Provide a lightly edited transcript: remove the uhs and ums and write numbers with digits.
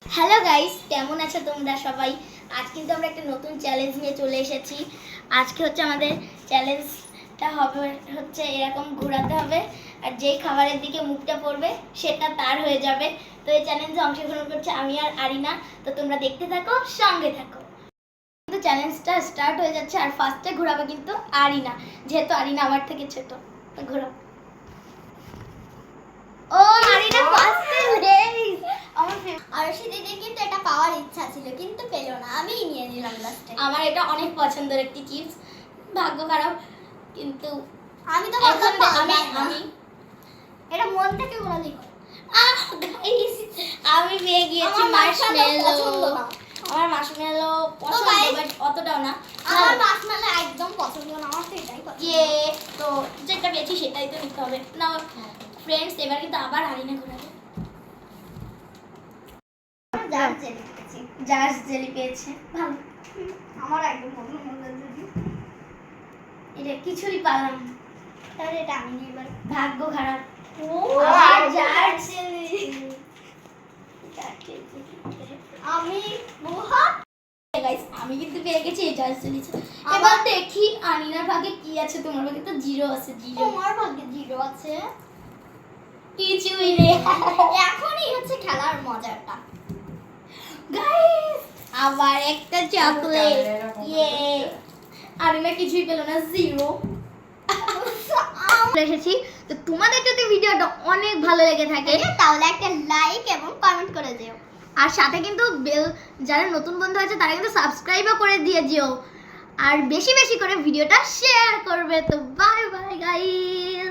Hello guys, কেমন আছো তোমরা সবাই? আজ কিন্তু আমরা একটা নতুন চ্যালেঞ্জ নিয়ে চলে এসেছি। আজকে হচ্ছে আমাদের চ্যালেঞ্জটা হবে হচ্ছে এরকম ঘোরাতে হবে, আর যেই খাবারের দিকে মুখটা পড়বে সেটা তার হয়ে যাবে। তো এই চ্যালেঞ্জে অংশগ্রহণ করছে আমি আর আরিনা। তো তোমরা দেখতে থাকো, সঙ্গে থাকো। কিন্তু চ্যালেঞ্জটা স্টার্ট হয়ে যাচ্ছে, আর ফার্স্টে ঘোরাবে কিন্তু আরিনা, যেহেতু আরিনা আমার থেকে ছোট। তো ঘোরাও। ও আরিনা ফার্স্টে আরশি দিদির কিন্তু এটা পাওয়ার ইচ্ছা ছিল কিন্তু পেল না, আমিই নিয়ে নিলাম লাস্টে। আমার এটা অনেক পছন্দের একটি চিপস, ভাগ্য খারাপ কিন্তু আমি তো এখন আমি আমি এটা মন থেকে বলি গাইস আমি পেয়ে গিয়েছি মার্শমেলো। আমার মার্শমেলো পছন্দ, বাট অতটাও না। আমার মার্শমেলো একদম পছন্দ না, আমার তো এটাই পছন্দ। তো যেটা পেয়েছি সেটাই তো নিতে হবে না ফ্রেন্ডস। এবার কিন্তু আবার আরিনা ঘোরাবে। জার্স জেলি পেয়েছে, ভালো। আমার একদম পছন্দ দিদি। এটা কিছুই পেলাম, তাহলে এটা আমি নিয়ে এবার ভাগ্য খারাপ। আর জার্স আমি বহুত গাইস আমি কিন্তু পেয়ে গেছি এই জার্স জেলি। এবার দেখি আনিনার ভাগে কি আছে। তোমার ভাগে তো জিরো আছে। জিরো তোমার ভাগ্যে জিরো আছে। কিছুই নেই। এখনই হচ্ছে খেলার মজাটা। গাইস আবার একটা চকলেট। আরিনা কিছুই পেল না, জিরো। এসেছি। তো তোমাদের যদি ভিডিওটা অনেক ভালো লেগে থাকে তাহলে একটা লাইক এবং কমেন্ট করে দিও, আর সাথে কিন্তু বেল, যারা নতুন বন্ধু আছে তারা কিন্তু সাবস্ক্রাইবও করে দিয়ে যেও, আর বেশি বেশি করে ভিডিওটা শেয়ার করবে। তো বাই বাই গাইস।